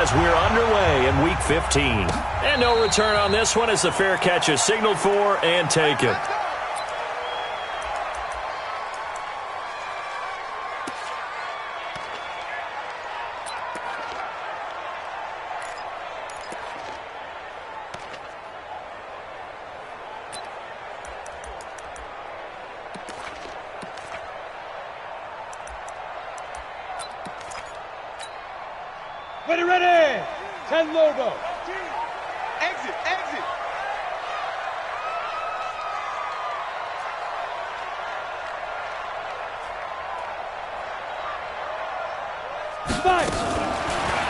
as we're underway in Week 15. And no return on this one as the fair catch is signaled for and taken. Ready! 10 logo. Exit.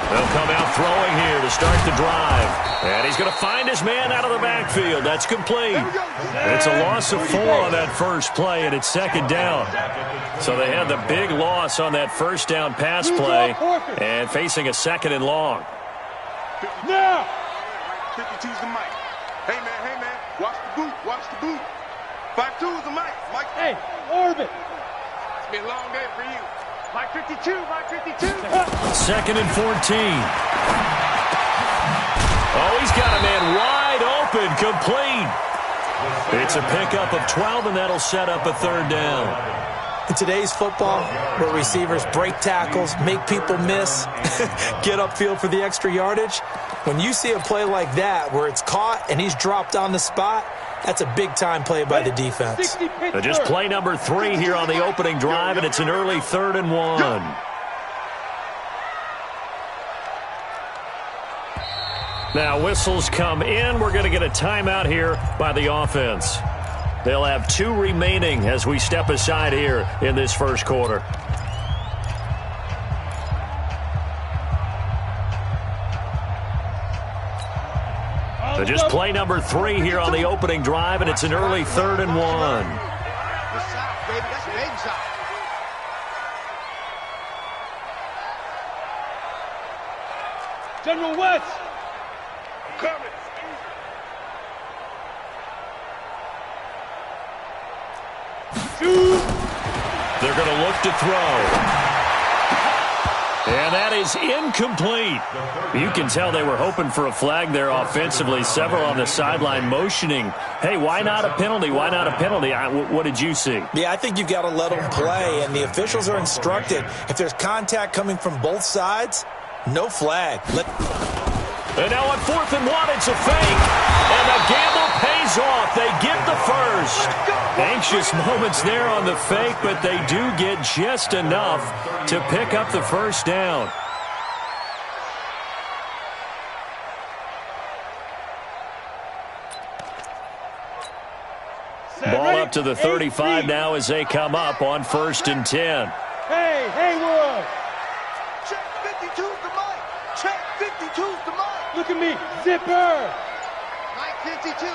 They'll come out throwing here to start the drive. And he's going to find his man out of the backfield. That's complete. It's a loss of 4 on that first play, and it's second down. So they had the big loss on that first down pass play and facing a second and long. Now! 52's the mic. Hey, man. Watch the boot. 52's the mic. Mike. Hey, orbit. It's been a long day for you. Mike 52. Second and 14. Oh, he's got a man wide open, complete. It's a pickup of 12, and that'll set up a third down. In today's football, where receivers break tackles, make people miss, get upfield for the extra yardage, when you see a play like that where it's caught and he's dropped on the spot, that's a big-time play by the defense. So just play number 3 here on the opening drive, and it's an early 3rd and 1. Now whistles come in. We're going to get a timeout here by the offense. They'll have 2 remaining as we step aside here in this first quarter. So just play number 3 here on the opening drive, and it's an early 3rd and 1. General West. Coming. They're going to look to throw. And that is incomplete. You can tell they were hoping for a flag there offensively. Several on the sideline motioning, hey, why not a penalty? Why not a penalty? What did you see? Yeah, I think you've got to let them play, and the officials are instructed. If there's contact coming from both sides, no flag. And now on 4th and 1, it's a fake. And the gamble pays off. They get the first. Anxious moments there on the fake, but they do get just enough to pick up the first down. Ball up to the 35 now as they come up on 1st and 10. Hey, Haywood. Check 52's the mic. Check 52's the mic. Look at me. Zipper. Mike 52.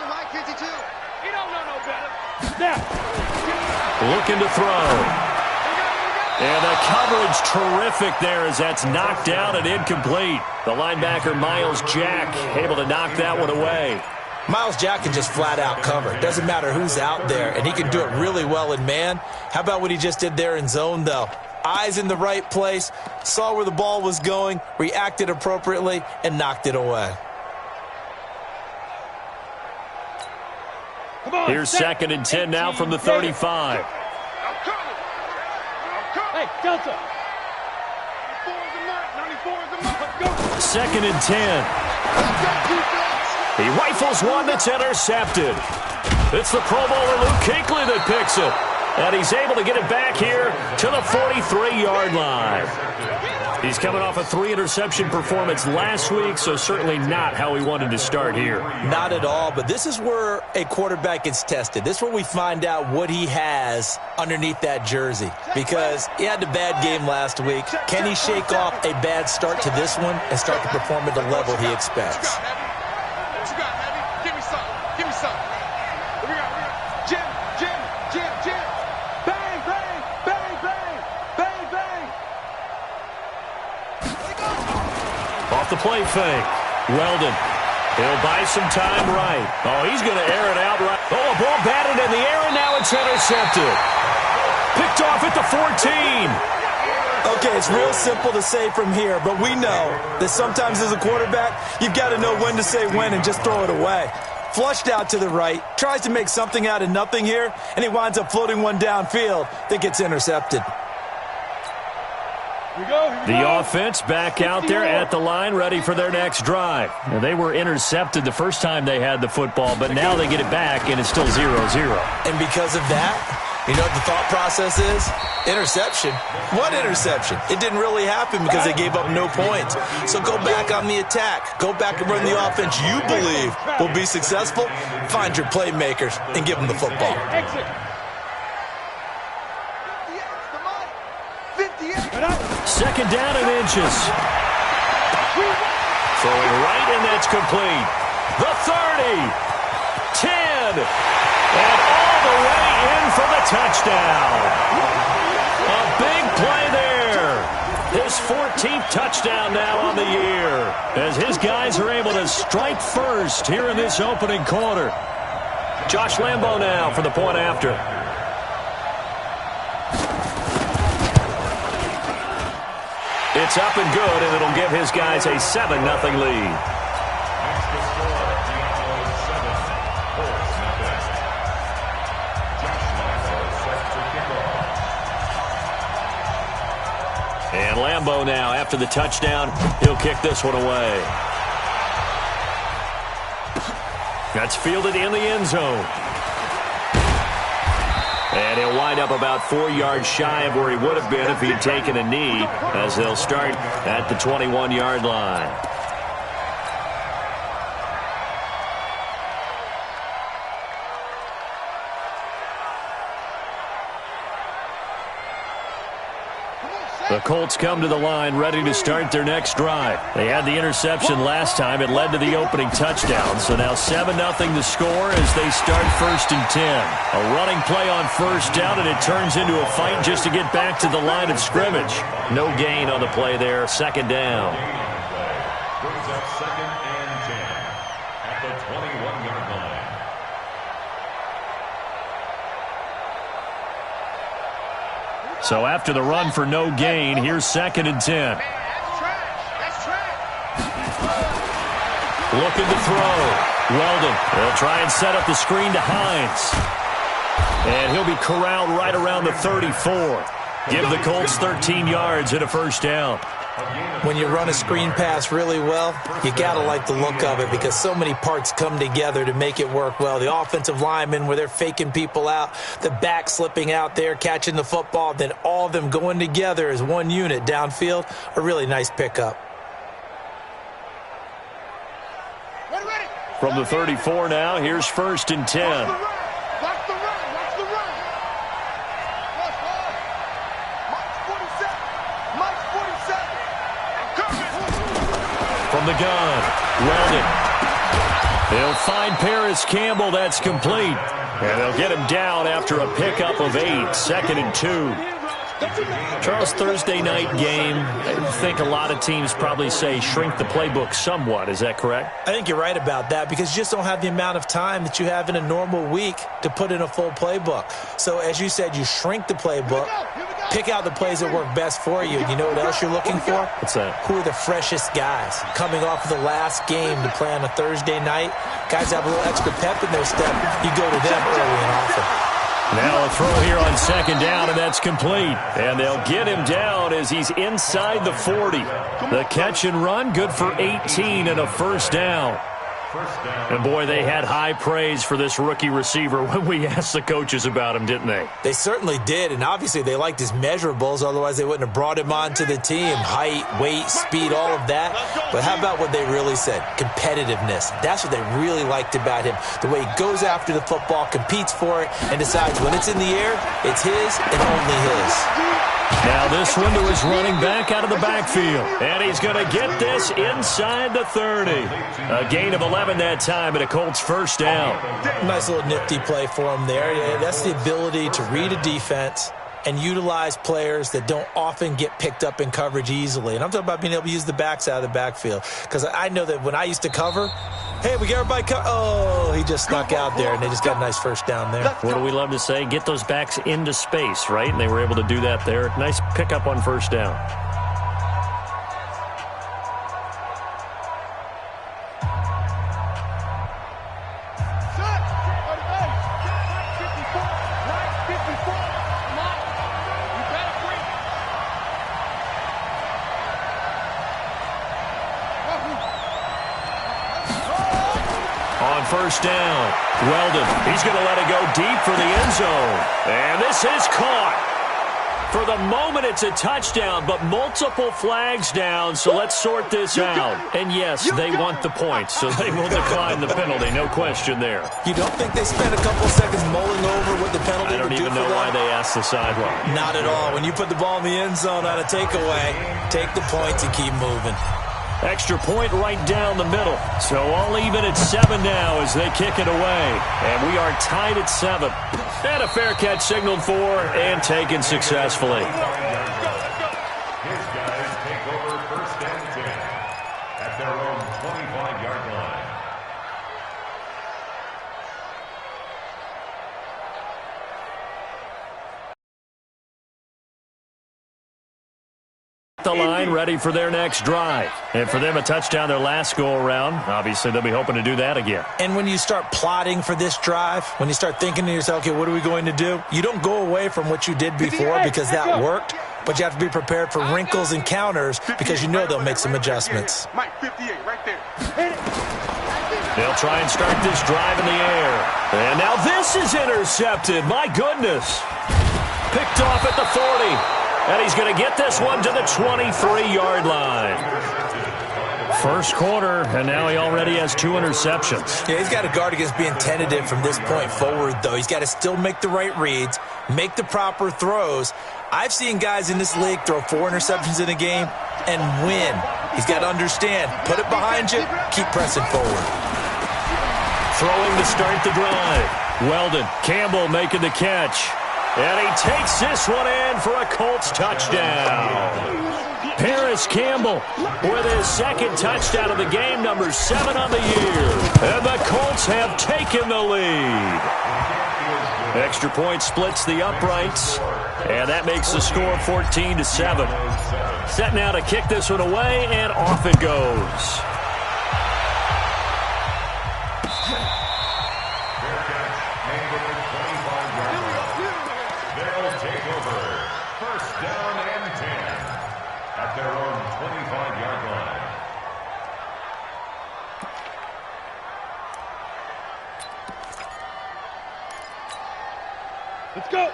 He don't know no better. Snap. Looking to throw. And the coverage terrific there as that's knocked down and incomplete. The linebacker, Miles Jack, able to knock that one away. Miles Jack can just flat out cover. Doesn't matter who's out there, and he can do it really well in man. How about what he just did there in zone, though? Eyes in the right place, saw where the ball was going, reacted appropriately, and knocked it away. Here's 2nd and 10 now from the 35. Hey, Delta. 2nd and 10. He rifles one that's intercepted. It's the Pro Bowler Luke Kuechly that picks it. And he's able to get it back here to the 43-yard line. He's coming off a 3-interception performance last week, so certainly not how he wanted to start here. Not at all, but this is where a quarterback gets tested. This is where we find out what he has underneath that jersey, because he had a bad game last week. Can he shake off a bad start to this one and start to perform at the level he expects? What you got, Heavy? Give me something. What we got? Jim. Bang, bang, bang, bang, bang, bang. Off the play fake. Weldon. He'll buy some time right. Oh, he's going to air it out right. Oh, a ball batted in the air, and now it's intercepted. Picked off at the 14. Okay, it's real simple to say from here, but we know that sometimes as a quarterback, you've got to know when to say when and just throw it away. Flushed out to the right, tries to make something out of nothing here, and he winds up floating one downfield that gets intercepted. The offense back out there at the line, ready for their next drive. Now, they were intercepted the first time they had the football, but now they get it back, and it's still 0-0. And because of that, you know what the thought process is? Interception. What interception? It didn't really happen because they gave up no points. So go back on the attack. Go back and run the offense you believe will be successful. Find your playmakers and give them the football. Second down and inches. Throwing right, and that's complete. The 30. 10. And all the way in for the touchdown. A big play there. His 14th touchdown now on the year, as his guys are able to strike first here in this opening quarter. Josh Lambo now for the point after. It's up and good, and it'll give his guys a 7-0 lead. And Lambo now, after the touchdown, he'll kick this one away. That's fielded in the end zone. And he'll wind up about 4 yards shy of where he would have been if he'd taken a knee, as they'll start at the 21-yard line. The Colts come to the line ready to start their next drive. They had the interception last time. It led to the opening touchdown. So now 7-0 the score as they start 1st and 10. A running play on first down, and it turns into a fight just to get back to the line of scrimmage. No gain on the play there. 2nd down. Brings up 2nd and 10 at the 21-yard line. So after the run for no gain, here's 2nd and 10. Looking to throw. Weldon. They'll try and set up the screen to Hines. And he'll be corralled right around the 34. Give the Colts 13 yards and a 1st down. When you run a screen pass really well, you got to like the look of it because so many parts come together to make it work well. The offensive linemen, where they're faking people out, the back slipping out there, catching the football, then all of them going together as one unit downfield, a really nice pickup. From the 34 now, here's 1st and 10. From the gun, Weldon. They'll find Paris Campbell. That's complete. And they'll get him down after a pickup of 8. 2nd and 2. Charles, Thursday night game, I think a lot of teams probably say shrink the playbook somewhat. Is that correct? I think you're right about that because you just don't have the amount of time that you have in a normal week to put in a full playbook. So as you said, you shrink the playbook, pick out the plays that work best for you. You know what else you're looking for? What's that? Who are the freshest guys coming off of the last game to play on a Thursday night? Guys have a little extra pep in their step. You go to them early and often. Now a throw here on 2nd down, and that's complete. And they'll get him down as he's inside the 40. The catch and run, good for 18 and a 1st down. And, boy, they had high praise for this rookie receiver when we asked the coaches about him, didn't they? They certainly did, and obviously they liked his measurables. Otherwise, they wouldn't have brought him onto the team. Height, weight, speed, all of that. But how about what they really said? Competitiveness. That's what they really liked about him. The way he goes after the football, competes for it, and decides when it's in the air, it's his and only his. Now this one to his running back out of the backfield. And he's going to get this inside the 30. A gain of 11 that time and a Colts 1st down. Nice little nifty play for him there. Yeah, that's the ability to read a defense and utilize players that don't often get picked up in coverage easily. And I'm talking about being able to use the backs out of the backfield. Because I know that when I used to cover, Hey, we got everybody oh, he just snuck out there, and they just got a nice first down there. What do we love to say? Get those backs into space, right? And they were able to do that there. Nice pickup on first down. First down. Weldon, he's going to let it go deep for the end zone. And this is caught. For the moment, it's a touchdown, but multiple flags down, so let's sort this out. And yes, they want the points, so they will decline the penalty, no question there. You don't think they spent a couple seconds mulling over what the penalty would do for them? I don't even know why they asked the sideline. Not at all. When you put the ball in the end zone on a takeaway, take the points and keep moving. Extra point right down the middle. So all even at 7 now as they kick it away. And we are tied at 7. And a fair catch signaled for and taken successfully. His guys take over first and 10 at their own 25-yard line. The line ready for their next drive. And for them, a touchdown their last go-around. Obviously, they'll be hoping to do that again. And when you start plotting for this drive, when you start thinking to yourself, okay, what are we going to do? You don't go away from what you did before because that worked, but you have to be prepared for wrinkles and counters because you know they'll make some adjustments. Mike, 58, right there. They'll try and start this drive in the air. And now this is intercepted. My goodness. Picked off at the 40. And he's going to get this one to the 23-yard line. First quarter, and now he already has 2 interceptions. Yeah, he's got to guard against being tentative from this point forward, though. He's got to still make the right reads, make the proper throws. I've seen guys in this league throw 4 interceptions in a game and win. He's got to understand, put it behind you, keep pressing forward. Throwing to start the drive. Weldon, Campbell making the catch. And he takes this one in for a Colts touchdown. Paris Campbell with his second touchdown of the game, number 7 on the year. And the Colts have taken the lead. Extra point splits the uprights, and that makes the score 14-7. Set now to kick this one away, and off it goes.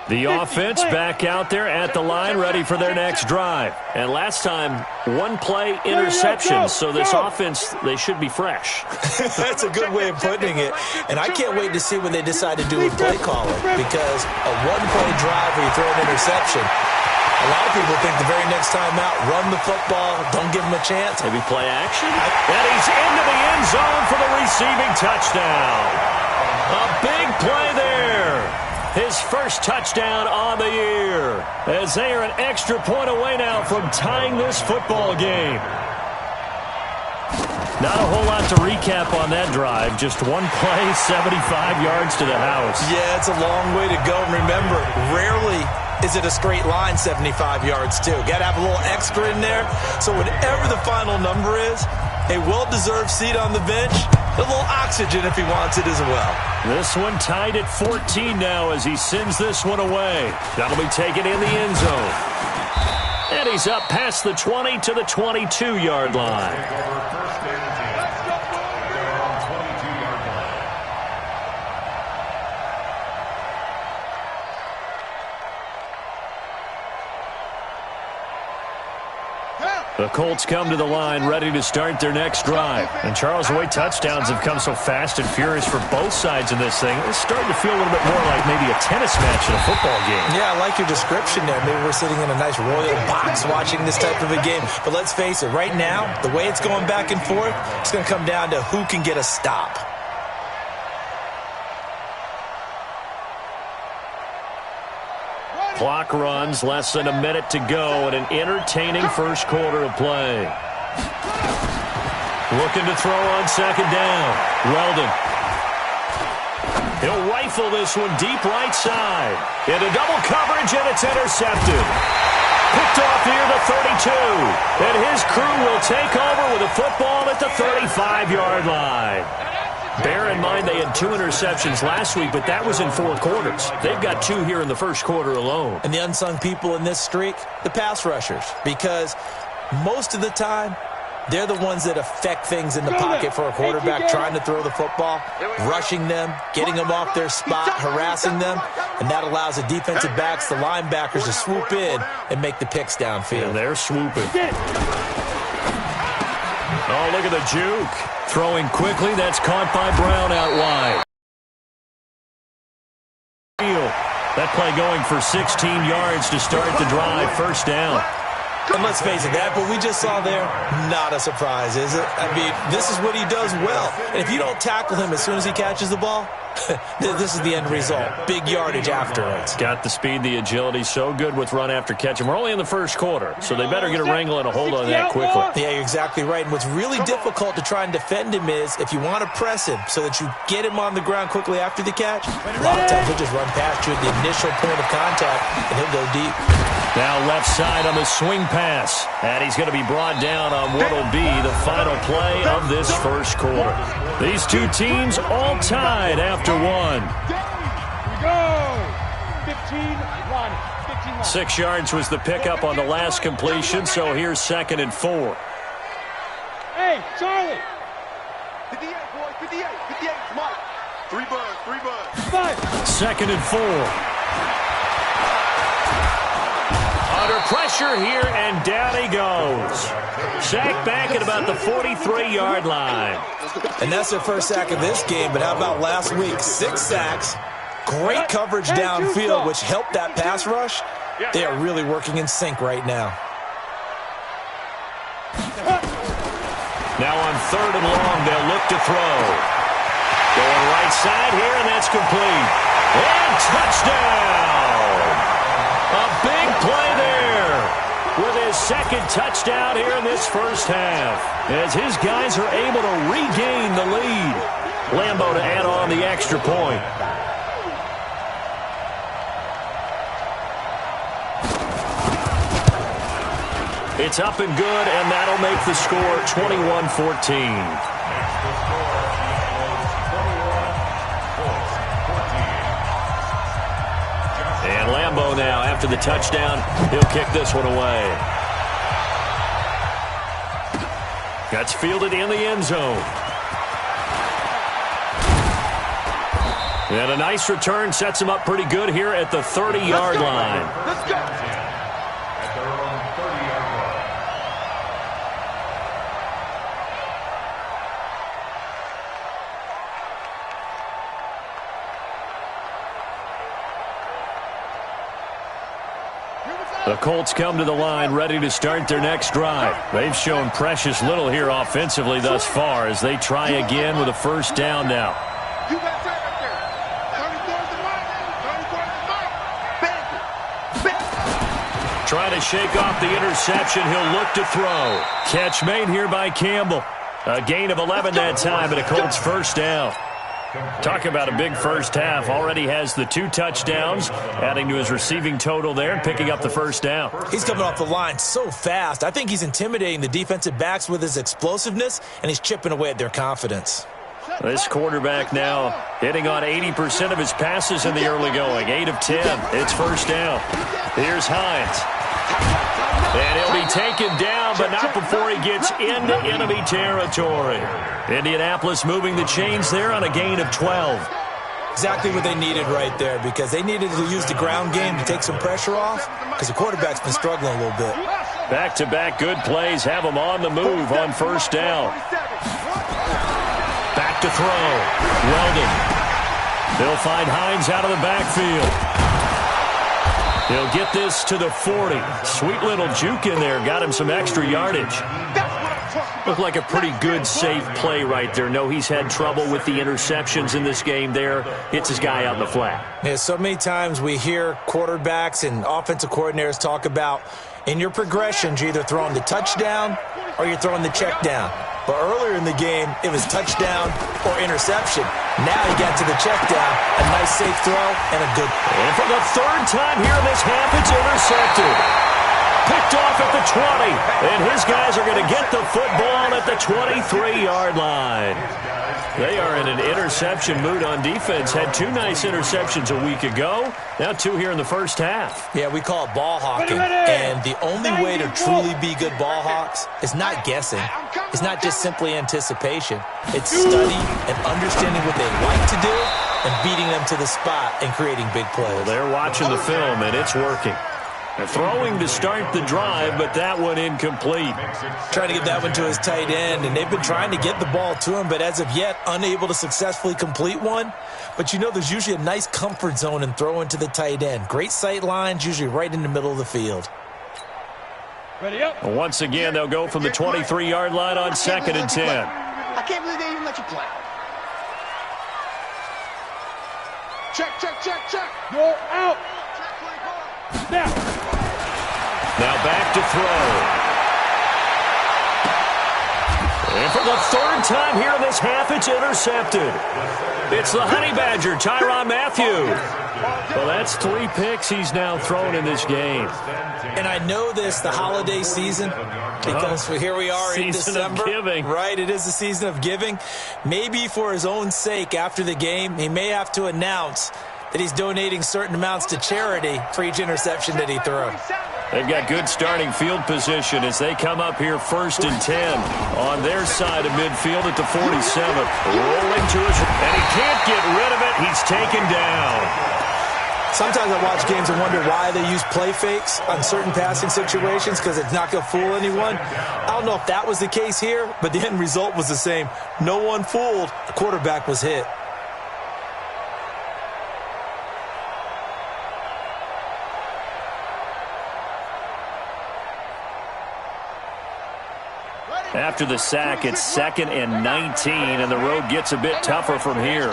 The offense back out there at the line, ready for their next drive. And last time, 1-play interception, so this offense, they should be fresh. That's a good way of putting it. And I can't wait to see what they decide to do with play calling, because a 1-play drive where you throw an interception, a lot of people think the very next time out, run the football, don't give them a chance. Maybe play action. And he's into the end zone for the receiving touchdown. A big play there. His first touchdown on the year, as they are an extra point away now from tying this football game. Not a whole lot to recap on that drive. Just 1 play, 75 yards to the house. Yeah, it's a long way to go. And remember, rarely is it a straight line 75 yards, too. Got to have a little extra in there. So whatever the final number is, a well-deserved seat on the bench, a little oxygen if he wants it as well. This one tied at 14 now as he sends this one away. That'll be taken in the end zone. And he's up past the 20 to the 22-yard line. The Colts come to the line ready to start their next drive. And Charles, the way touchdowns have come so fast and furious for both sides in this thing, it's starting to feel a little bit more like maybe a tennis match in a football game. Yeah, I like your description there. Maybe we're sitting in a nice royal box watching this type of a game. But let's face it, right now, the way it's going back and forth, it's going to come down to who can get a stop. Clock runs, less than a minute to go, and an entertaining first quarter of play. Looking to throw on second down. Weldon. He'll rifle this one deep right side. Into double coverage, and it's intercepted. Picked off near the 32. And his crew will take over with a football at the 35-yard line. Bear in mind they had 2 interceptions last week, but that was in 4 quarters. They've got 2 here in the first quarter alone. And the unsung people in this streak, the pass rushers, because most of the time, they're the ones that affect things in the pocket for a quarterback trying to throw the football, rushing them, getting them off their spot, harassing them, and that allows the defensive backs, the linebackers, to swoop in and make the picks downfield. And they're swooping. Oh, look at the juke. Throwing quickly, that's caught by Brown out wide. That play going for 16 yards to start the drive, first down. And let's face it, that what we just saw there, not a surprise, is it? I mean, this is what he does well. And if you don't tackle him as soon as he catches the ball, this is the end result. Big yardage afterwards. Got the speed, the agility, so good with run after catch. And we're only in the first quarter, so they better get a wrangle and a hold on that quickly. Yeah, you're exactly right. And what's really difficult to try and defend him is if you want to press him so that you get him on the ground quickly after the catch, a lot of times he'll just run past you at the initial point of contact, and he'll go deep. Now left side on the swing pass. And he's going to be brought down on what will be the final play of this first quarter. These two teams all tied after one. Go! 15-1. 6 yards was the pickup on the last completion, so here's 2nd and 4. Hey, Charlie! 58, boys, 58, 58, Mike. 3 buds, 3 buds. 5. 2nd and 4. Under pressure here, and down he goes. Sacked back at about the 43-yard line. And that's their first sack of this game, but how about last week? 6 sacks, great coverage downfield, which helped that pass rush. They are really working in sync right now. Now on 3rd and long, they'll look to throw. Going right side here, and that's complete. And touchdown! A big play there with his 2nd touchdown here in this first half as his guys are able to regain the lead. Lambeau to add on the extra point. It's up and good, and that'll make the score 21-14. And Lambeau now, after the touchdown, he'll kick this one away. That's fielded in the end zone. And a nice return sets him up pretty good here at the 30-yard line. Let's go. At their own 30-yard line. The Colts come to the line ready to start their next drive. They've shown precious little here offensively thus far as they try again with a first down now. You got time right there. 34 to Mike. 34 to Mike. Bang it. Trying to shake off the interception. He'll look to throw. Catch made here by Campbell. A gain of 11 that time, and a Colts first down. Talk about a big first half. Already has the 2 touchdowns, adding to his receiving total there and picking up the first down. He's coming off the line so fast. I think he's intimidating the defensive backs with his explosiveness, and he's chipping away at their confidence. This quarterback now hitting on 80% of his passes in the early going. 8 of 10. It's first down. Here's Hines. And he'll be taken down, but not before he gets into enemy territory. Indianapolis moving the chains there on a gain of 12. Exactly what they needed right there, because they needed to use the ground game to take some pressure off, because the quarterback's been struggling a little bit. Back-to-back good plays have him on the move on first down. Back to throw. Weldon. They'll find Hines out of the backfield. He'll get this to the 40. Sweet little juke in there. Got him some extra yardage. Looked like a pretty good, safe play right there. No, he's had trouble with the interceptions in this game there. Hits his guy out in the flat. Yeah, so many times we hear quarterbacks and offensive coordinators talk about in your progressions, you're either throwing the touchdown or you're throwing the check down. But earlier in the game, it was touchdown or interception. Now he got to the check down, a nice safe throw, and a good. And for the third time here in this half, it's intercepted. Picked off at the 20. And his guys are going to get the football at the 23-yard line. They are in an interception mood on defense. Had 2 nice interceptions a week ago. Now 2 here in the first half. Yeah, we call it ball hawking. And the only way to truly be good ball hawks is not guessing. It's not just simply anticipation. It's study and understanding what they like to do and beating them to the spot and creating big plays. Well, they're watching the film, and it's working. They're throwing to start the drive, but that one incomplete. Trying to get that one to his tight end, and they've been trying to get the ball to him, but as of yet, unable to successfully complete one. But you know there's usually a nice comfort zone in throwing to the tight end. Great sight lines, usually right in the middle of the field. Ready up. Once again, they'll go from the 23-yard line on 2nd and 10. I can't believe they even let you play. Check, check, check, check. Go out. Now. Now back to throw. And for the third time here in this half, it's intercepted. It's the Honey Badger, Tyrann Mathieu. Well, that's 3 picks he's now thrown in this game. And I know this, the holiday season, because here we are in December. Season of giving. Right, it is the season of giving. Maybe for his own sake after the game, he may have to announce that he's donating certain amounts to charity for each interception that he throws. They've got good starting field position as they come up here 1st and 10 on their side of midfield at the 47. Rolling to his, and he can't get rid of it. He's taken down. Sometimes I watch games and wonder why they use play fakes on certain passing situations because it's not going to fool anyone. I don't know if that was the case here, but the end result was the same. No one fooled. The quarterback was hit. After the sack, it's 2nd and 19, and the road gets a bit tougher from here.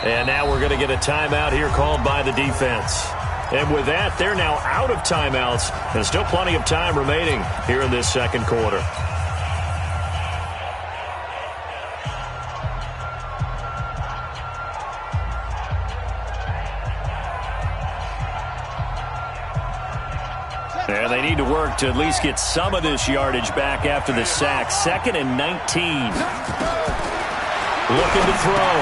And now we're going to get a timeout here called by the defense. And with that, they're now out of timeouts, and still plenty of time remaining here in this second quarter. And they need to work to at least get some of this yardage back after the sack. 2nd and 19. Looking to throw.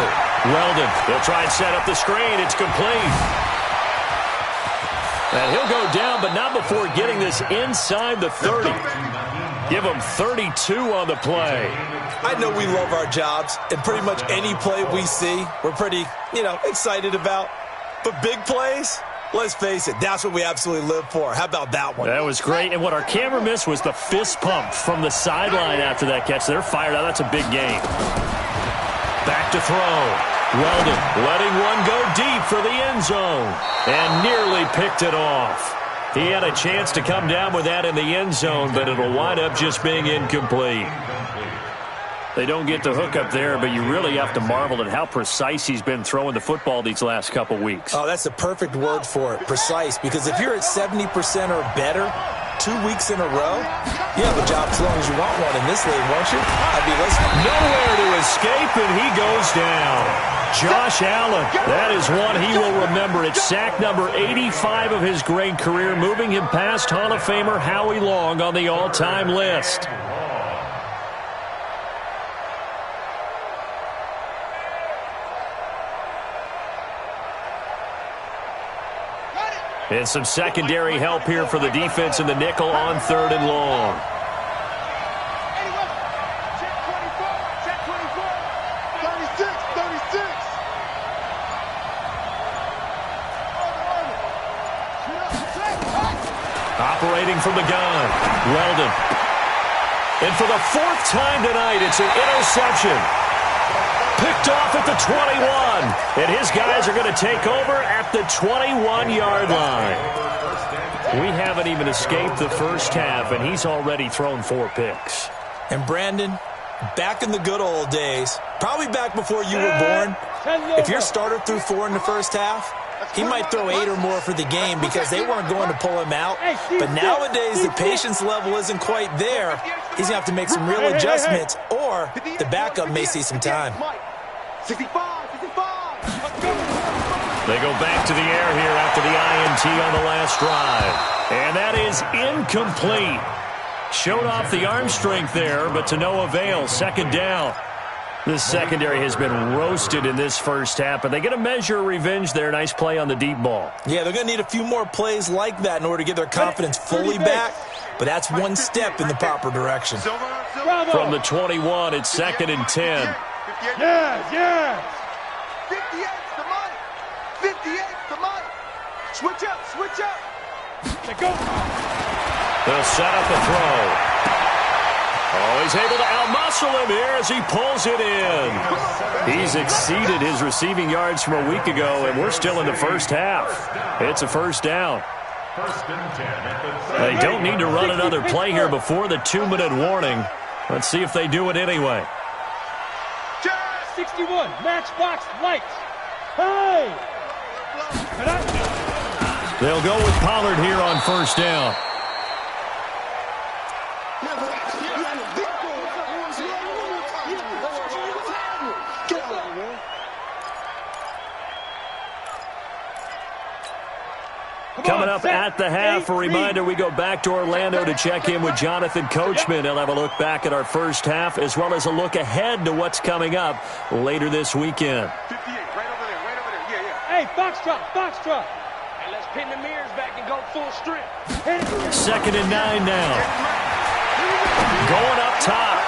Weldon, they'll try and set up the screen. It's complete. And he'll go down, but not before getting this inside the 30. Give him 32 on the play. I know we love our jobs, and pretty much any play we see, we're pretty, excited about. But big plays, let's face it, that's what we absolutely live for. How about that one? That was great, and what our camera missed was the fist pump from the sideline after that catch. They're fired out. That's a big game. Back to throw. Weldon letting one go deep for the end zone, and nearly picked it off. He had a chance to come down with that in the end zone, but it'll wind up just being incomplete. They don't get the hook up there, but you really have to marvel at how precise he's been throwing the football these last couple weeks. Oh, that's the perfect word for it, precise, because if you're at 70% or better 2 weeks in a row, you have a job as long as you want one in this league, won't you? I'd be listening. Nowhere to escape, and he goes down. Josh Allen, that is one he will remember. It's sack number 85 of his great career, moving him past Hall of Famer Howie Long on the all-time list. And some secondary help here for the defense in the nickel on 3rd and long. Operating from the gun, Weldon. And for the 4th time tonight, it's an interception. Picked off at the 21. And his guys are going to take over at the 21-yard line. We haven't even escaped the first half, and he's already thrown 4 picks. And Brandon, back in the good old days, probably back before you were born, if your starter threw 4 in the first half, he might throw 8 or more for the game because they weren't going to pull him out. But nowadays, the patience level isn't quite there. He's going to have to make some real adjustments, or the backup may see some time. 65, 65. They go back to the air here after the INT on the last drive. And that is incomplete. Showed off the arm strength there, but to no avail. Second down. This secondary has been roasted in this first half, but they get a measure of revenge there. Nice play on the deep ball. Yeah, they're going to need a few more plays like that in order to get their confidence fully back, but that's one step in the proper direction. From the 21, it's 2nd and 10. Yes. 58's the money. 58's the money. Switch up. They go. They'll set up the throw. Oh, he's able to outmuscle him here as he pulls it in. He's exceeded his receiving yards from a week ago, and we're still in the first half. It's a first down. They don't need to run another play here before the 2-minute warning. Let's see if they do it anyway. 61, matchbox lights. Hey! They'll go with Pollard here on first down. Coming up at the half, a reminder, we go back to Orlando to check in with Jonathan Coachman. He'll have a look back at our first half as well as a look ahead to what's coming up later this weekend. 58, right over there. Yeah. Hey, foxtrot. And let's pin the mirrors back and go full strength. 2nd and 9 now. Going up top.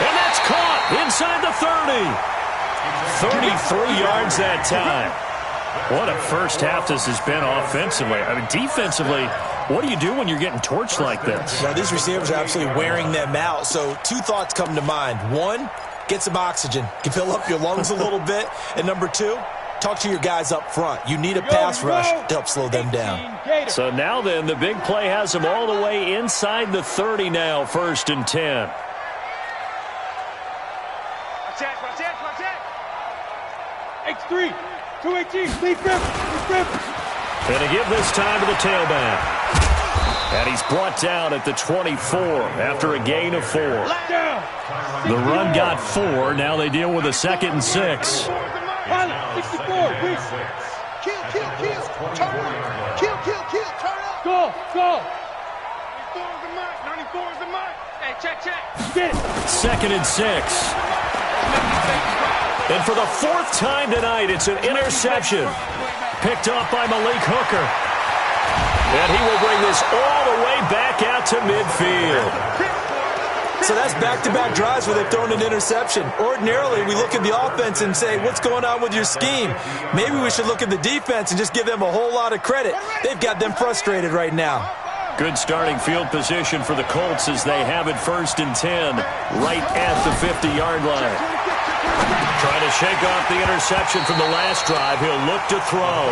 And that's caught inside the 30. 33 yards that time. What a first half this has been offensively. I mean, defensively, what do you do when you're getting torched like this? Well, these receivers are absolutely wearing them out. So 2 thoughts come to mind. 1, get some oxygen. You can fill up your lungs a little bit. And number 2, talk to your guys up front. You need a pass rush to help slow them down. So now then, the big play has them all the way inside the 30 now, 1st and 10. X3, 218, lead grip. And to give this time to the tailback. And he's brought down at the 24 after a gain of 4. The run got 4. Now they deal with a 2nd and 6. 64, Kill. Turn up. Kill. Turn up. Go. 94 is the mark. Hey, check. Get it. 2nd and 6. And for the 4th time tonight, it's an interception. Picked up by Malik Hooker. And he will bring this all the way back out to midfield. So that's back-to-back drives where they've thrown an interception. Ordinarily, we look at the offense and say, what's going on with your scheme? Maybe we should look at the defense and just give them a whole lot of credit. They've got them frustrated right now. Good starting field position for the Colts as they have it 1st and 10 right at the 50-yard line. Trying to shake off the interception from the last drive. He'll look to throw.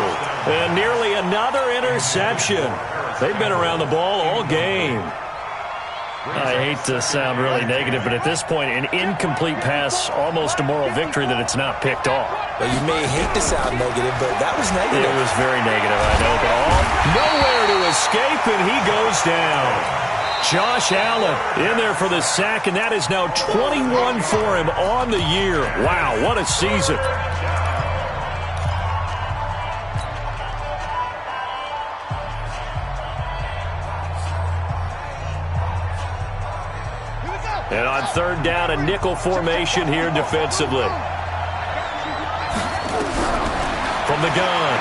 And nearly another interception. They've been around the ball all game. I hate to sound really negative, but at this point, an incomplete pass, almost a moral victory that it's not picked off. Well, you may hate to sound negative, but that was negative. It was very negative, I know, but nowhere to escape, and he goes down. Josh Allen in there for the sack, and that is now 21 for him on the year. Wow, what a season. And on 3rd down, a nickel formation here defensively. From the gun,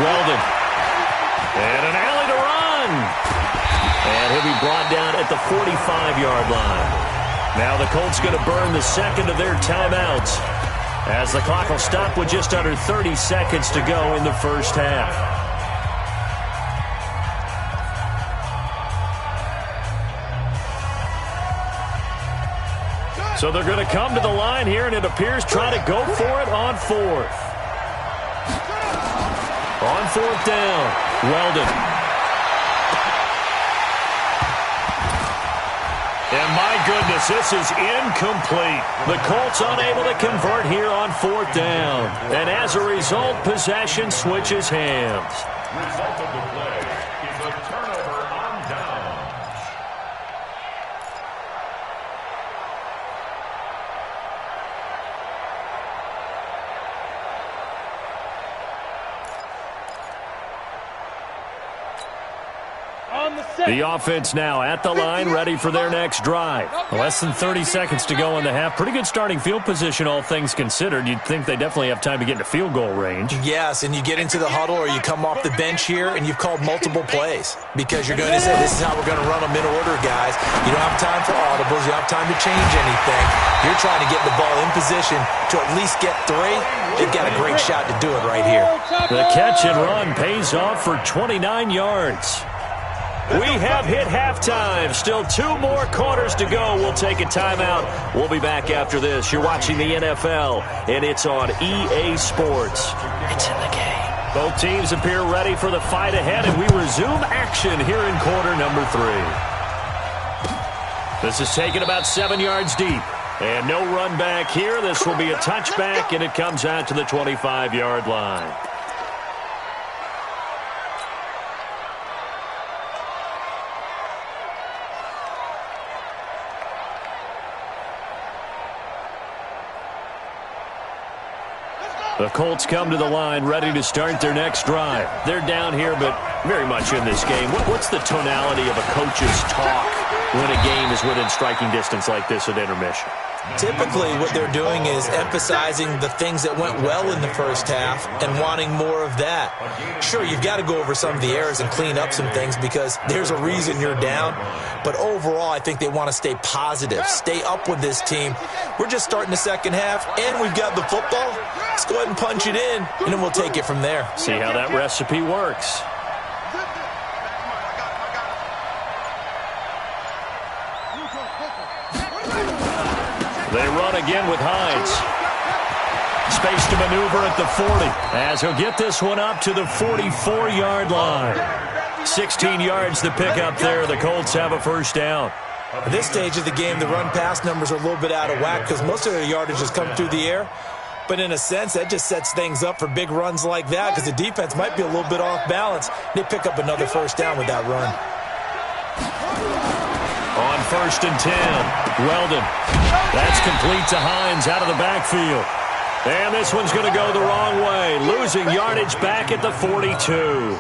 Weldon. And an alley to run. And he'll be brought down at the 45-yard line. Now the Colts going to burn the 2nd of their timeouts as the clock will stop with just under 30 seconds to go in the first half. So they're going to come to the line here, and it appears try to go for it on 4th. On 4th down, Weldon. And my goodness, this is incomplete. The Colts unable to convert here on 4th down. And as a result, possession switches hands. Result of the play is a turnover on downs. The offense now at the line, ready for their next drive. Less than 30 seconds to go in the half. Pretty good starting field position, all things considered. You'd think they definitely have time to get into field goal range. Yes, and you get into the huddle or you come off the bench here and you've called multiple plays because you're going to say, this is how we're going to run them in order, guys. You don't have time for audibles. You don't have time to change anything. You're trying to get the ball in position to at least get 3. They've got a great shot to do it right here. The catch and run pays off for 29 yards. We have hit halftime. Still 2 more quarters to go. We'll take a timeout. We'll be back after this. You're watching the NFL, and it's on EA Sports. It's in the game. Both teams appear ready for the fight ahead, and we resume action here in quarter number 3. This is taken about 7 yards deep. And no run back here. This will be a touchback, and it comes out to the 25-yard line. The Colts come to the line ready to start their next drive. They're down here, but very much in this game. What's the tonality of a coach's talk when a game is within striking distance like this at intermission? Typically, what they're doing is emphasizing the things that went well in the first half and wanting more of that. Sure, you've got to go over some of the errors and clean up some things because there's a reason you're down. But overall, I think they want to stay positive, stay up with this team. We're just starting the second half, and we've got the football. Let's go ahead and punch it in, and then we'll take it from there. See how that recipe works. They run again with Hines. Space to maneuver at the 40 as he'll get this one up to the 44-yard line. 16 yards to pick up there. The Colts have a first down. At this stage of the game, the run-pass numbers are a little bit out of whack because most of their yardage has come through the air. But in a sense, that just sets things up for big runs like that because the defense might be a little bit off balance. They pick up another first down with that run. On 1st and 10, Weldon. That's complete to Hines out of the backfield. And this one's going to go the wrong way, losing yardage back at the 42.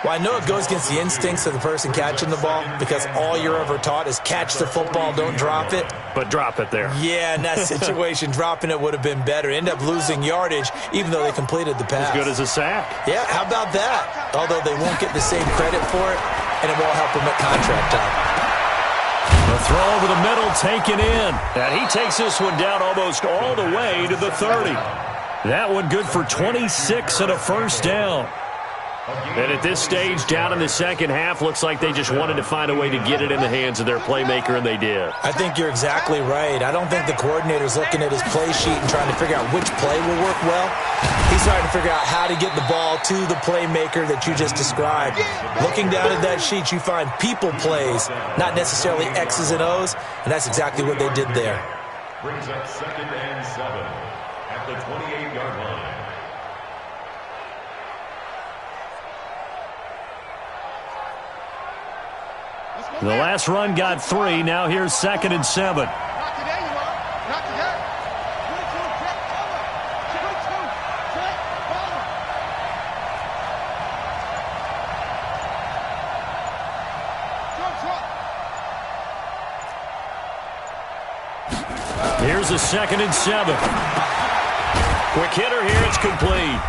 Well, I know it goes against the instincts of the person catching the ball because all you're ever taught is catch the football, don't drop it. But drop it there. Yeah, in that situation, dropping it would have been better. End up losing yardage even though they completed the pass. As good as a sack. Yeah, how about that? Although they won't get the same credit for it, and it won't help them at contract time. The throw over the middle taken in. And he takes this one down almost all the way to the 30. That one good for 26 and a first down. And at this stage, down in the second half, looks like they just wanted to find a way to get it in the hands of their playmaker, and they did. I think you're exactly right. I don't think the coordinator's looking at his play sheet and trying to figure out which play will work well. He's trying to figure out how to get the ball to the playmaker that you just described. Looking down at that sheet, you find people plays, not necessarily X's and O's, and that's exactly what they did there. Brings up 2nd and 7 at the 28-yard line. The last run got 3. Now here's 2nd and 7. Not today, you are. Not today. 22, check, cover. 22, check, follow. Here's a 2nd and 7. Quick hitter here. It's complete.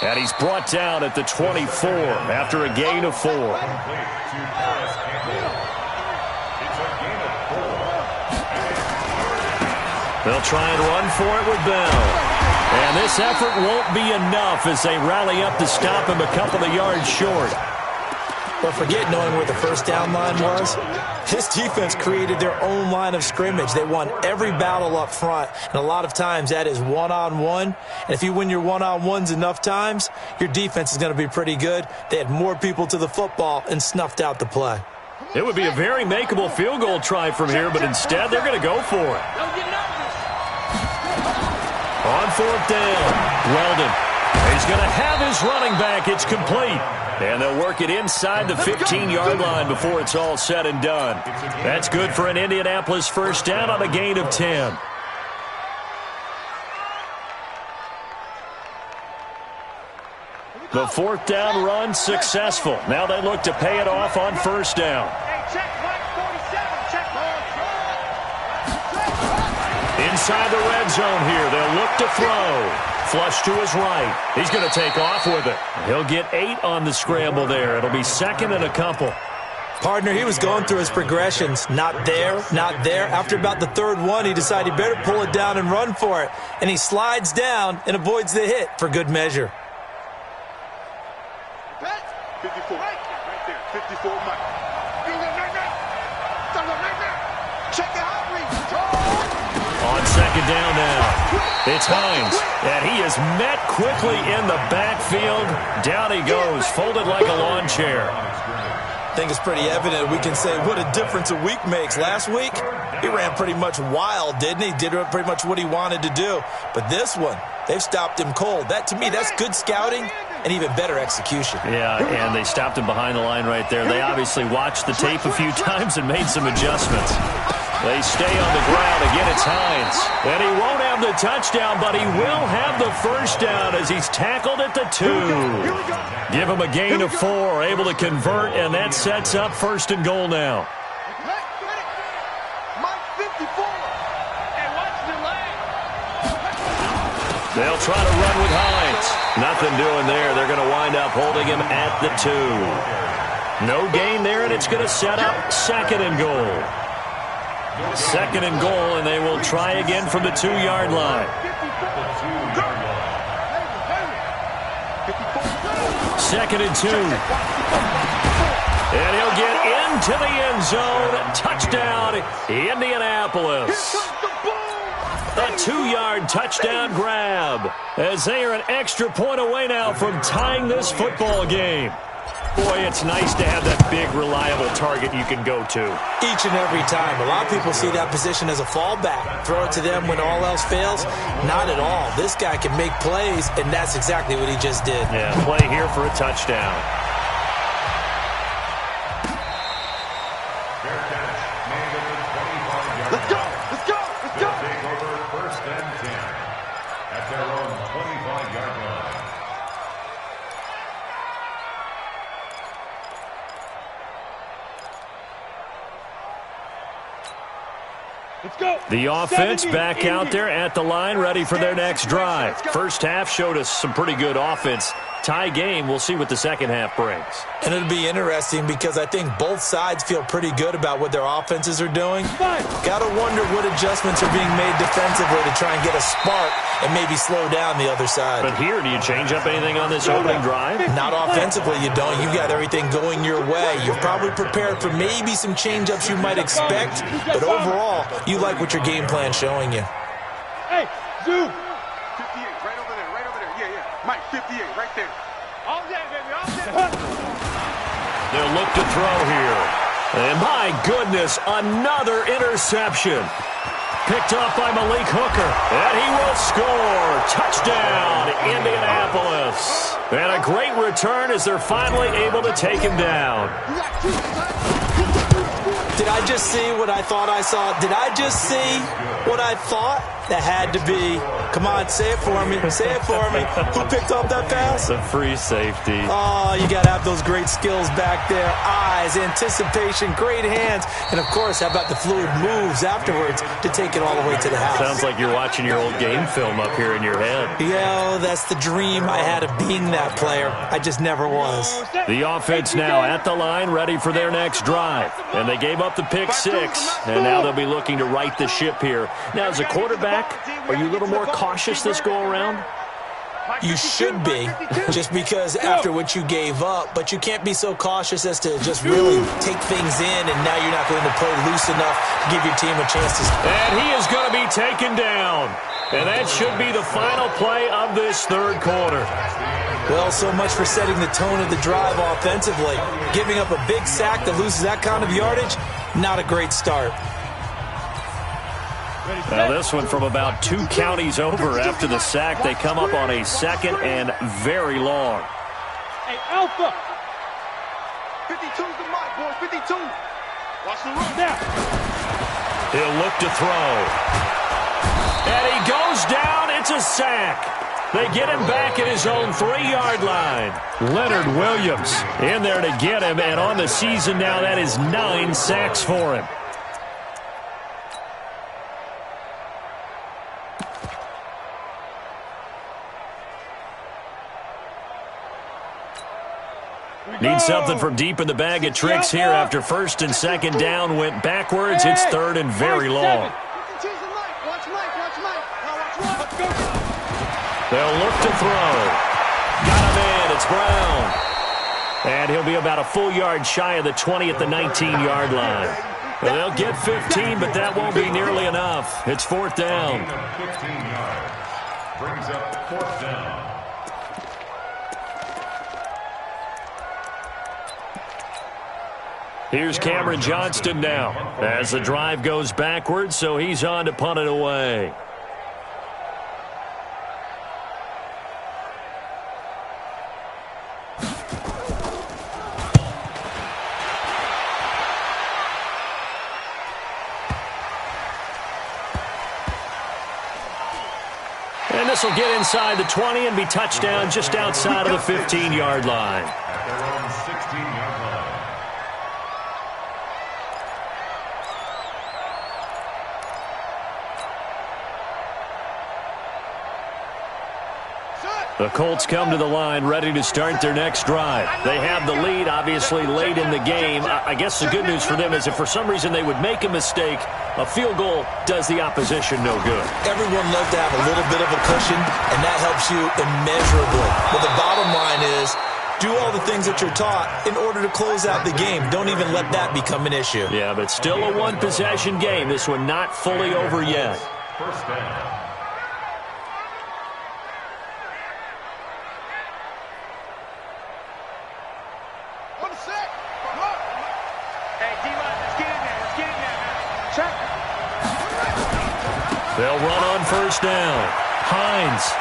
And he's brought down at the 24 after a gain of 4. They'll try and run for it with Bell. And this effort won't be enough as they rally up to stop him a couple of yards short. But forget knowing where the first down line was. This defense created their own line of scrimmage. They won every battle up front, and a lot of times that is one-on-one. And if you win your one-on-ones enough times, your defense is going to be pretty good. They had more people to the football and snuffed out the play. It would be a very makeable field goal try from here, but instead they're going to go for it. On 4th down, Weldon. He's going to have his running back. It's complete. And they'll work it inside the 15-yard line before it's all said and done. That's good for an Indianapolis first down on a gain of 10. The 4th down run successful. Now they look to pay it off on 1st down. Inside the red zone here, they'll look to throw. Flush to his right. He's going to take off with it. He'll get 8 on the scramble there. It'll be 2nd and a couple. Partner, he was going through his progressions. Not there, not there. After about the 3rd one, he decided he better pull it down and run for it. And he slides down and avoids the hit for good measure. 54, right there, 54, Mike. Check it out, on 2nd down now, it's Hines, and he is met quickly in the backfield. Down he goes, folded like a lawn chair. I think it's pretty evident. We can say what a difference a week makes. Last week, he ran pretty much wild, didn't he? Did pretty much what he wanted to do. But this one, they've stopped him cold. That, to me, that's good scouting and even better execution. Yeah, and they stopped him behind the line right there. They obviously watched the tape a few times and made some adjustments. They stay on the ground. Again, it's Hines. And he won't have the touchdown, but he will have the first down as he's tackled at the 2. Give him a gain of 4, able to convert, and that sets up 1st and goal now. They'll try to run with Hines. Nothing doing there. They're going to wind up holding him at the 2. No gain there, and it's going to set up 2nd and goal. 2nd and goal, and they will try again from the 2-yard line. 2nd and 2. And he'll get into the end zone. Touchdown, Indianapolis. A 2-yard touchdown grab as they are an extra point away now from tying this football game. Boy, it's nice to have that big, reliable target you can go to. Each and every time. A lot of people see that position as a fallback. Throw it to them when all else fails. Not at all. This guy can make plays, and that's exactly what he just did. Yeah, play here for a touchdown. Let's go! Let's go! Let's go! Take over 1st and 10 at their own 25-yard line. Let's go! The offense back out there at the line, ready for their next drive. First half showed us some pretty good offense. Tie game, we'll see what the second half brings. And it'll be interesting because I think both sides feel pretty good about what their offenses are doing. Got to wonder what adjustments are being made defensively to try and get a spark and maybe slow down the other side. But here, do you change up anything on this opening drive? Not offensively, you don't. You've got everything going your way. You've probably prepared for maybe some change-ups you might expect, but overall, you like what your game plan's showing you. Hey, Zoo! 58, right over there, right over there. Yeah, yeah. Mike, 58, right there. All day, baby, all day. They'll look to throw here. And my goodness, another interception. Picked up by Malik Hooker. And he will score. Touchdown, Indianapolis. And a great return as they're finally able to take him down. Did I just see what I thought I saw? Did I just see what I thought? That had to be. Come on, say it for me. Say it for me. Who picked up that pass? The free safety. Oh, you got to have those great skills back there. Eyes, anticipation, great hands. And, of course, how about the fluid moves afterwards to take it all the way to the house? Sounds like you're watching your old game film up here in your head. Yeah, that's the dream I had of being that player. I just never was. The offense now at the line, ready for their next drive. And they gave up the pick 6, and now they'll be looking to right the ship here. Now, as a quarterback, are you a little more cautious this go-around? You should be, just because after what you gave up, but you can't be so cautious as to just really take things in, and now you're not going to play loose enough to give your team a chance to... And he is going to be taken down. And that should be the final play of this third quarter. Well, so much for setting the tone of the drive offensively. Giving up a big sack that loses that kind of yardage, not a great start. Now this one from about 2 counties over after the sack. They come up on a second and very long. Hey, Alpha. 52's the mic, boys. 52. Watch the run. Now. He'll look to throw. And he goes down. It's a sack. They get him back at his own 3-yard line. Leonard Williams in there to get him. And on the season now, that is 9 sacks for him. Needs something from deep in the bag of tricks here after first and second down went backwards. It's third and very long. They'll look to throw. Got him in. It's Brown. And he'll be about a full yard shy of the 20 at the 19-yard line. Well, they'll get 15, but that won't be nearly enough. It's fourth down. 15 yards. Brings up fourth down. Here's Cameron Johnston now as the drive goes backwards, so he's on to punt it away. And this will get inside the 20 and be touchdown just outside of the 15-yard line. At their own 16-yard line. The Colts come to the line ready to start their next drive. They have the lead, obviously, late in the game. I guess the good news for them is if for some reason they would make a mistake, a field goal does the opposition no good. Everyone loves to have a little bit of a cushion, and that helps you immeasurably. But the bottom line is, do all the things that you're taught in order to close out the game. Don't even let that become an issue. Yeah, but still a one-possession game. This one not fully over yet. First down. They'll run on first down. Hines.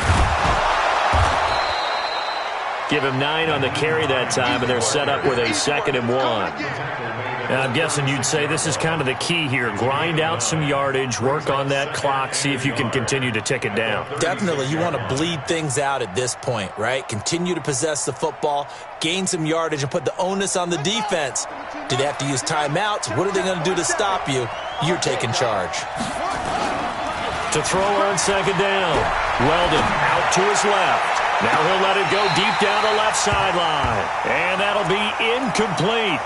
Give him 9 on the carry that time, and they're set up with a 2nd and 1. Now, I'm guessing you'd say this is kind of the key here. Grind out some yardage, work on that clock, see if you can continue to tick it down. Definitely. You want to bleed things out at this point, right? Continue to possess the football, gain some yardage, and put the onus on the defense. Do they have to use timeouts? What are they going to do to stop you? You're taking charge. To throw on second down. Weldon out to his left. Now he'll let it go deep down the left sideline. And that'll be incomplete.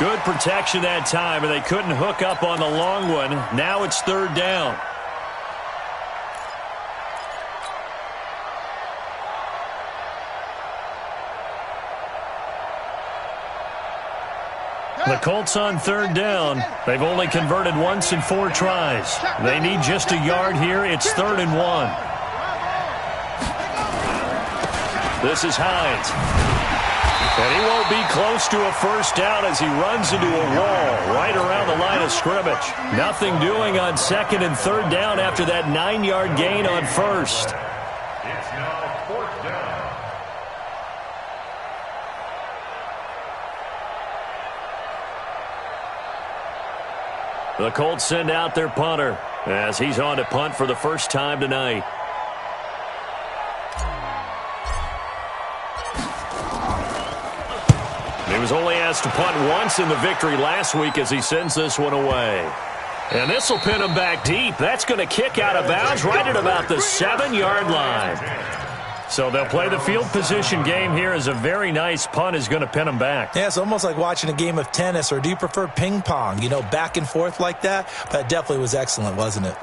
Good protection that time, and they couldn't hook up on the long one. Now it's third down. The Colts on third down. They've only converted once in 4 tries. They need just a yard here. It's 3rd and 1. This is Hines. And he won't be close to a first down as he runs into a wall right around the line of scrimmage. Nothing doing on 2nd and 3rd down after that 9-yard gain on first. It's now 4th down. The Colts send out their punter as he's on to punt for the first time tonight. He was only asked to punt once in the victory last week as he sends this one away. And this will pin him back deep. That's going to kick out of bounds right at about the 7-yard line. So they'll play the field position game here as a very nice punt is going to pin them back. Yeah, it's almost like watching a game of tennis, or do you prefer ping pong? You know, back and forth like that? But it definitely was excellent, wasn't it?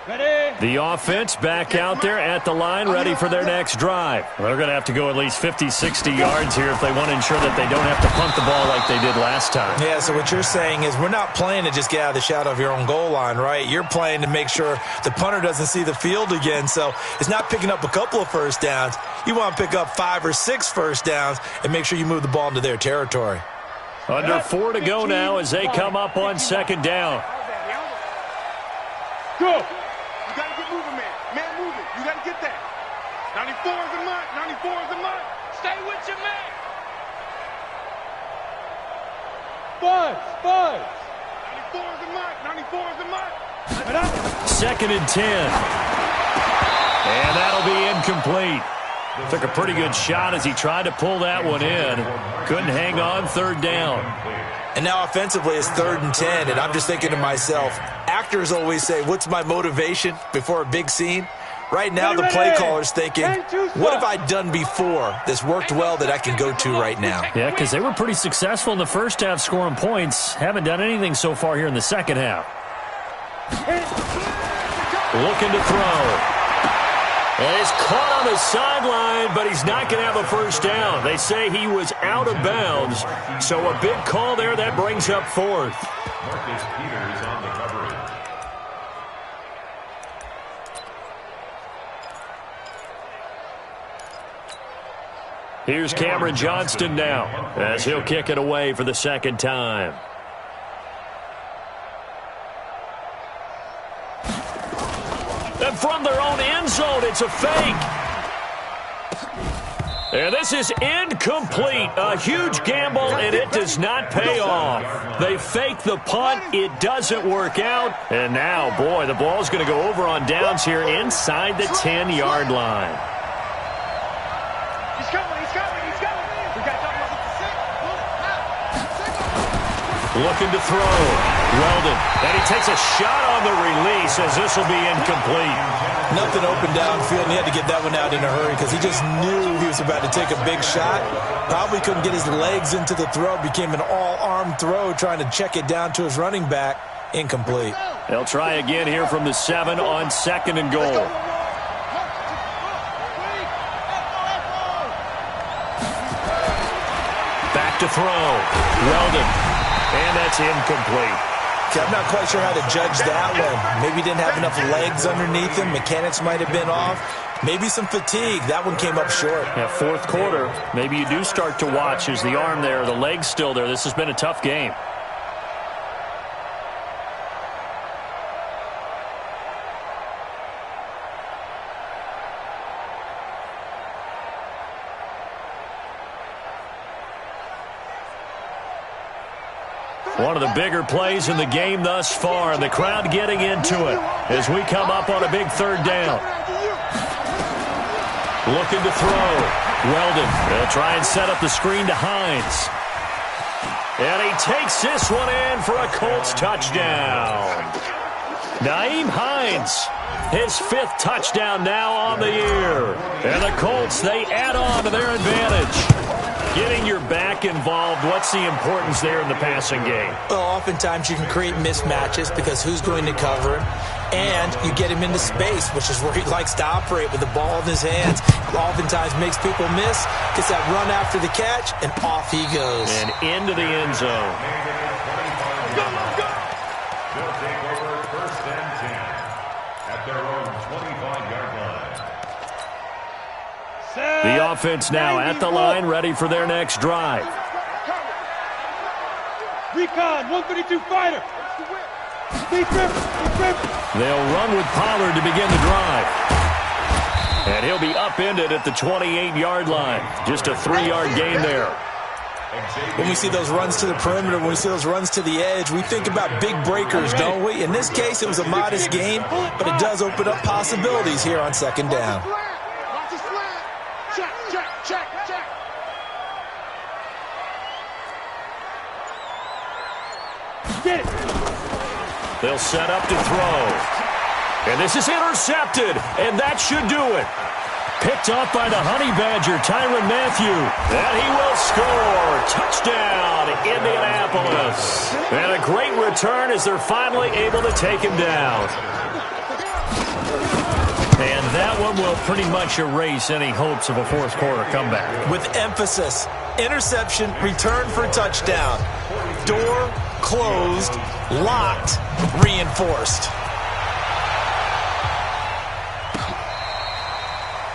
Ready? The offense back out there at the line, ready for their next drive. They're going to have to go at least 50, 60 yards here if they want to ensure that they don't have to punt the ball like they did last time. Yeah, so what you're saying is we're not playing to just get out of the shadow of your own goal line, right? You're playing to make sure the punter doesn't see the field again. So it's not picking up a couple of first downs. You want to pick up 5 or 6 first downs and make sure you move the ball into their territory. Under 4 to go now as they come up on second down. Go. You got to get moving, man. Man moving. You got to get that. 94 is the mark. 94 is the mark. Stay with your man. 5. 94 is the mark. 94 is the mark. Second and 10. And that'll be incomplete. Took a pretty good shot as he tried to pull that one in. Couldn't hang on, third down. And now offensively it's 3rd and 10, and I'm just thinking to myself, actors always say, what's my motivation before a big scene? Right now the play caller's thinking, what have I done before that's worked well that I can go to right now? Yeah, because they were pretty successful in the first half scoring points. Haven't done anything so far here in the second half. Looking to throw. And he's caught on the sideline, but he's not going to have a first down. They say he was out of bounds. So a big call there. That brings up 4th. Marcus Peters on the coverage. Here's Cameron Johnston now as he'll kick it away for the second time. And from their own end zone, it's a fake. And this is incomplete. A huge gamble, and it does not pay off. They fake the punt. It doesn't work out. And now, boy, the ball's going to go over on downs here inside the 10-yard line. He's coming. We got Diablos at the 6. Looking to throw. Weldon. And he takes a shot on the release as this will be incomplete. Nothing open downfield, and he had to get that one out in a hurry because he just knew he was about to take a big shot. Probably couldn't get his legs into the throw. Became an all-arm throw trying to check it down to his running back. Incomplete. They'll try again here from the 7 on 2nd and goal. Back to throw. Weldon. And that's incomplete. I'm not quite sure how to judge that one. Maybe he didn't have enough legs underneath him. Mechanics might have been off. Maybe some fatigue. That one came up short. Yeah, 4th quarter. Maybe you do start to watch. Is the arm there? The leg's still there? This has been a tough game. One of the bigger plays in the game thus far, and the crowd getting into it as we come up on a big 3rd down. Looking to throw. Weldon. They'll try and set up the screen to Hines. And he takes this one in for a Colts touchdown. Nyheim Hines, his 5th touchdown now on the year. And the Colts, they add on to their advantage. Getting your back involved, what's the importance there in the passing game? Well, oftentimes you can create mismatches because who's going to cover him? And you get him into space, which is where he likes to operate with the ball in his hands. Oftentimes makes people miss, gets that run after the catch, and off he goes. And into the end zone. They'll take over 1st and 10 at their own 25-yard line. The offense now at the line, ready for their next drive. Recon, 132 fighter. They'll run with Pollard to begin the drive. And he'll be upended at the 28-yard line. Just a 3-yard gain there. When we see those runs to the perimeter, when we see those runs to the edge, we think about big breakers, don't we? In this case, it was a modest gain, but it does open up possibilities here on 2nd down. They'll set up to throw. And this is intercepted, and that should do it. Picked up by the Honey Badger, Tyrann Mathieu. And he will score. Touchdown, Indianapolis. And a great return as they're finally able to take him down. And that one will pretty much erase any hopes of a fourth quarter comeback. With emphasis, interception, return for a touchdown. Door closed, locked, reinforced.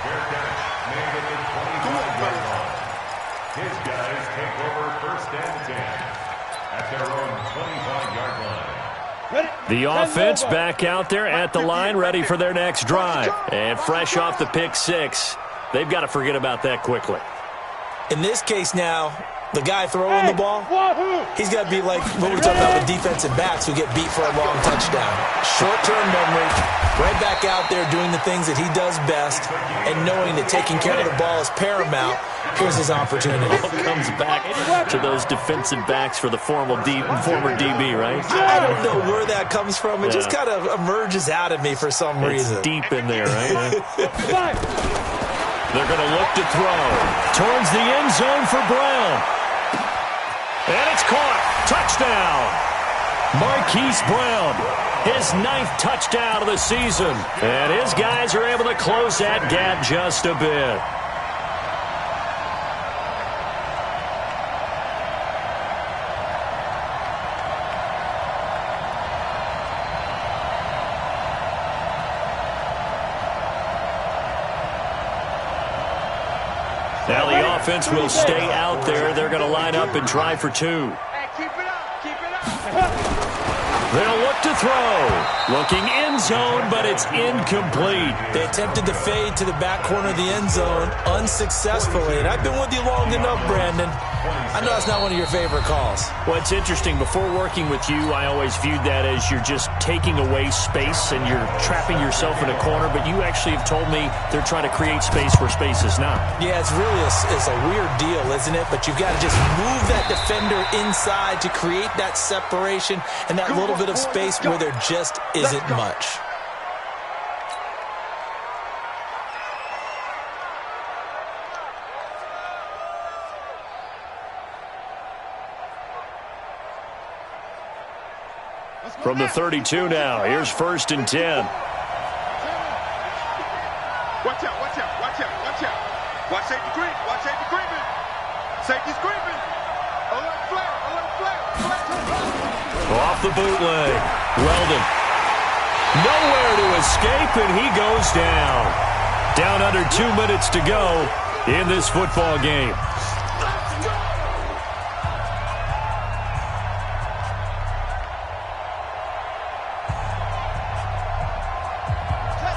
Fair catch made at the 25-yard line. His guys take over first and 10 at their own 25-yard line. The offense back out there at the line, ready for their next drive. And fresh off the pick six, they've got to forget about that quickly. In this case now, the guy throwing the ball, he's got to be like what we're talking about with defensive backs who get beat for a long touchdown. Short-term memory, right back out there doing the things that he does best, and knowing that taking care of the ball is paramount. Here's his opportunity. Comes back to those defensive backs for the former DB, right? I don't know where that comes from. It just kind of emerges out of me for some reason. It's deep in there, right? They're going to look to throw towards the end zone for Brown. And it's caught. Touchdown. Marquise Brown, his 9th touchdown of the season. And his guys are able to close that gap just a bit. Now the offense will stay out there. They're going to line up and try for two. Hey, keep it up. Keep it up. They'll look to throw. Looking end zone, but it's incomplete. They attempted to fade to the back corner of the end zone unsuccessfully. And I've been with you long enough, Brandon. I know that's not one of your favorite calls. Well, it's interesting. Before working with you, I always viewed that as you're just taking away space and you're trapping yourself in a corner. But you actually have told me they're trying to create space where space is not. Yeah, it's really it's a weird deal, isn't it? But you've got to just move that defender inside to create that separation and that little bit of space where there just isn't much. From the 32 now, here's 1st and 10. Watch out, watch out, watch out, watch out. Watch safety creep, watch safety creeping. Safety's creeping. Alert flare, Off the bootleg. Weldon. Nowhere to escape, and he goes down. Down under 2 minutes to go in this football game.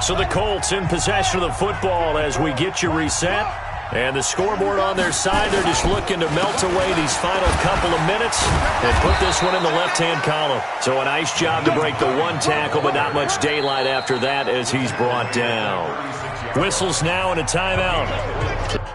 So the Colts in possession of the football as we get you reset. And the scoreboard on their side, they're just looking to melt away these final couple of minutes and put this one in the left-hand column. So a nice job to break the one tackle, but not much daylight after that as he's brought down. Whistles now and a timeout.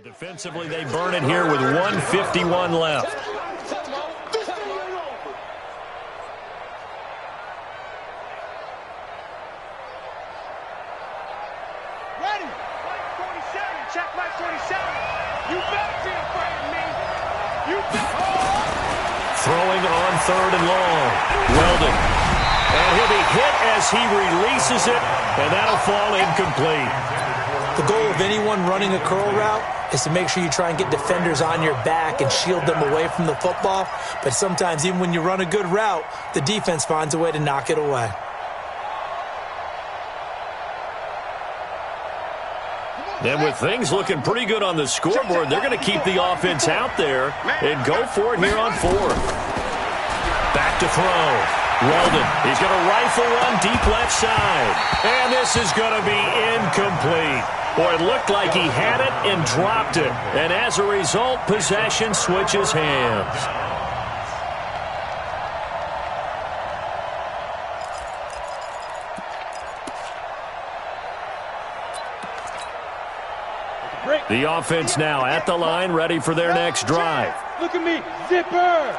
Defensively, they burn it here with 1:51 left. Ready. 47. Check my 47. You better be afraid of me. You better. Throwing on 3rd and long. Weldon. And he'll be hit as he releases it, and that'll fall incomplete. The goal of anyone running a curl route is to make sure you try and get defenders on your back and shield them away from the football. But sometimes, even when you run a good route, the defense finds a way to knock it away. And with things looking pretty good on the scoreboard, they're going to keep the offense out there and go for it here on 4th. Back to throw. Weldon, he's going to rifle one deep left side. And this is going to be incomplete. Boy, it looked like he had it and dropped it. And as a result, possession switches hands. The offense now at the line, ready for their next drive. Look at me. Zipper.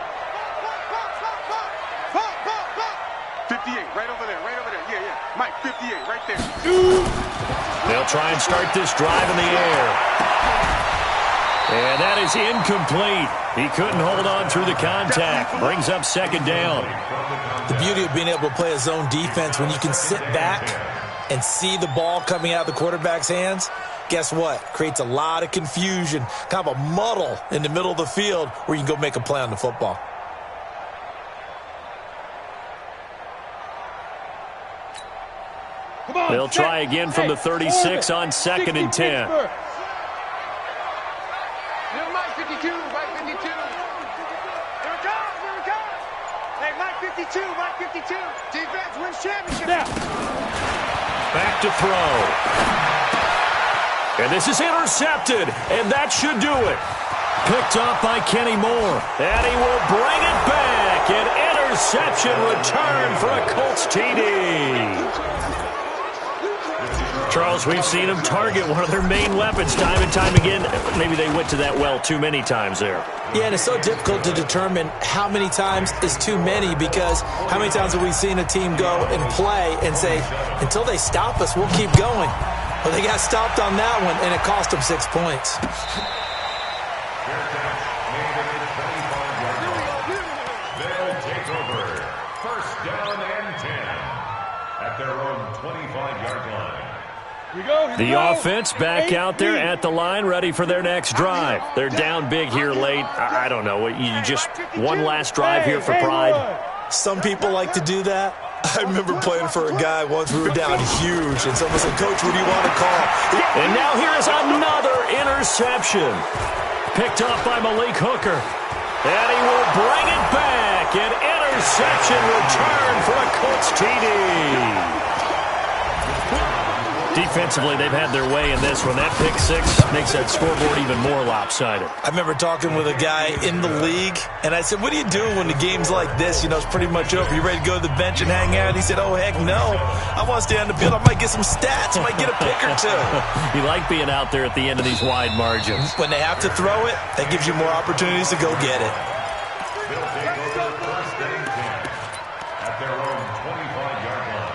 58, right over there, right over there. Yeah, yeah. Mike, 58, right there. They'll try and start this drive in the air. And that is incomplete. He couldn't hold on through the contact. Brings up 2nd down. The beauty of being able to play a zone defense when you can sit back and see the ball coming out of the quarterback's hands, guess what? Creates a lot of confusion, kind of a muddle in the middle of the field where you can go make a play on the football. They'll try again from the 36 on 2nd and 10. Mike 52, Mike 52. Here it comes, here it comes. Hey, Mike 52, Mike 52. Defense wins championship. Back to throw. And this is intercepted, and that should do it. Picked off by Kenny Moore, and he will bring it back. An interception return for a Colts TD. Charles, we've seen them target one of their main weapons time and time again. Maybe they went to that well too many times there. Yeah, and it's so difficult to determine how many times is too many, because how many times have we seen a team go and play and say, until they stop us, we'll keep going. Well, they got stopped on that one, and it cost them 6 points. They'll take over. 1st down and 10 at their own 25-yard line. The offense back out there at the line, ready for their next drive. They're down big here late. I don't know. You just one last drive here for pride. Some people like to do that. I remember playing for a guy once. We were down huge, and someone said, "Coach, what do you want to call?" And now here is another interception. Picked up by Malik Hooker. And he will bring it back. An interception return for a Colts TD. Defensively, they've had their way in this one. That pick 6 makes that scoreboard even more lopsided. I remember talking with a guy in the league, and I said, "What do you do when the game's like this? You know, it's pretty much over. You ready to go to the bench and hang out?" He said, "Oh, heck no. I want to stay on the field. I might get some stats. I might get a pick or two." You like being out there at the end of these wide margins. When they have to throw it, that gives you more opportunities to go get it. They'll take over 1st and 10 at their own 25-yard line.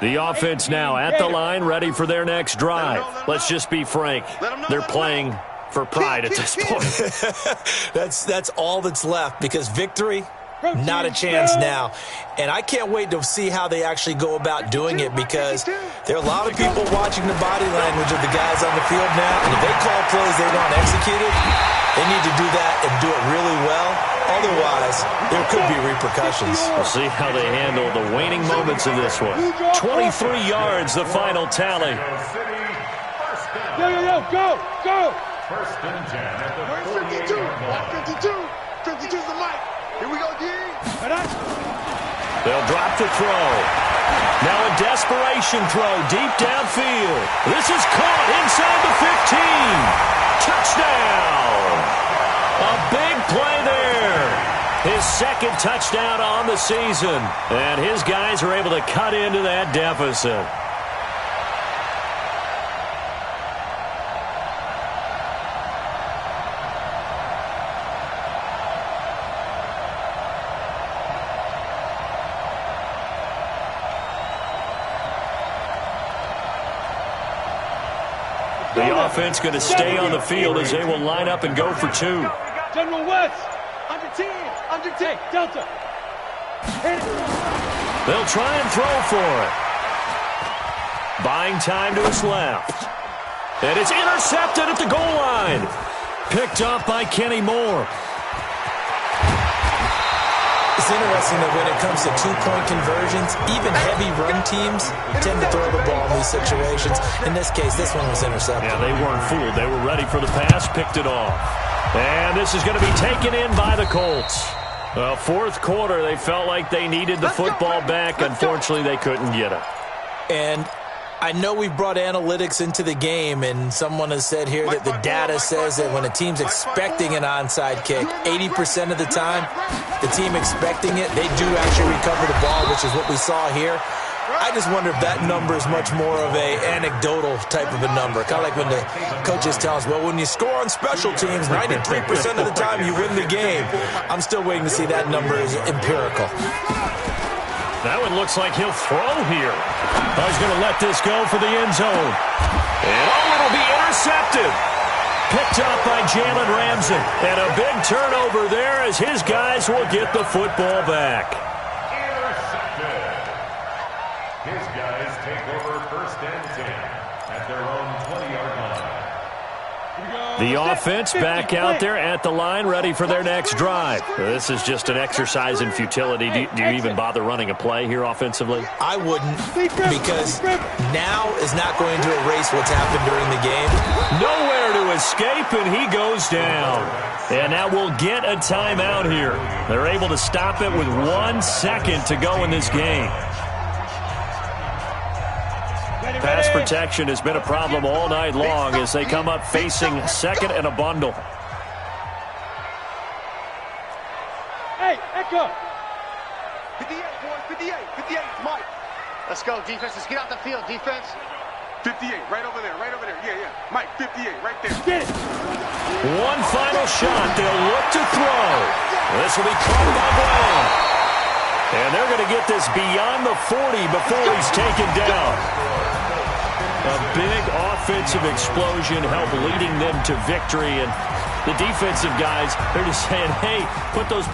The offense now at the line, ready for their next drive. Let's just be frank. They're playing for pride at this point. That's all that's left, because victory, not a chance now. And I can't wait to see how they actually go about doing it, because there are a lot of people watching the body language of the guys on the field now, and if they call plays they want executed, they need to do that and do it really well. Otherwise, there could be repercussions. We'll see how they handle the waning moments of this one. 23 yards, the final tally. Yo, go, go. 1st and 10 at the 52, 52, 52's the mic. Here we go, D. They'll drop the throw. Now a desperation throw deep downfield. This is caught inside the 15. Touchdown. A big play there. His second touchdown on the season. And his guys are able to cut into that deficit. The offense going to stay on the field as they will line up and go for two. General West, under 10, Delta. They'll try and throw for it. Buying time to his left. And it's intercepted at the goal line. Picked off by Kenny Moore. It's interesting that when it comes to two-point conversions, even heavy run teams tend to throw the ball in these situations. In this case, this one was intercepted. Yeah, they weren't fooled. They were ready for the pass, picked it off. And this is going to be taken in by the Colts. Well, fourth quarter, they felt like they needed the football back. Unfortunately, they couldn't get it. And I know we've brought analytics into the game, and someone has said here that the data says that when a team's expecting an onside kick, 80% of the time, the team expecting it, they do actually recover the ball, which is what we saw here. I just wonder if that number is much more of a anecdotal type of a number. Kind of like when the coaches tell us, well, when you score on special teams, 93% of the time you win the game. I'm still waiting to see that number is empirical. That one looks like he'll throw here. Oh, he's going to let this go for the end zone. And it'll be intercepted. Picked up by Jalen Ramsey. And a big turnover there as his guys will get the football back. Intercepted. His guys take over first and 10 at their own 20-yard line. The offense back out there at the line, ready for their next drive. This is just an exercise in futility. Do you even bother running a play here offensively? I wouldn't, because now is not going to erase what's happened during the game. Nowhere to escape, and he goes down. And now we'll get a timeout here. They're able to stop it with 1 second to go in this game. Pass protection has been a problem all night long as they come up facing second and a bundle. Hey, Echo. 58, boys, 58, Mike. Let's go, defense. Let's get out the field, defense. 58, right over there. Yeah. Mike, 58, right there. Get it. One final shot. They'll look to throw. This will be caught by Brown. And they're going to get this beyond the 40 before he's taken down. A big offensive explosion helped leading them to victory. And the defensive guys, they're just saying, hey, put those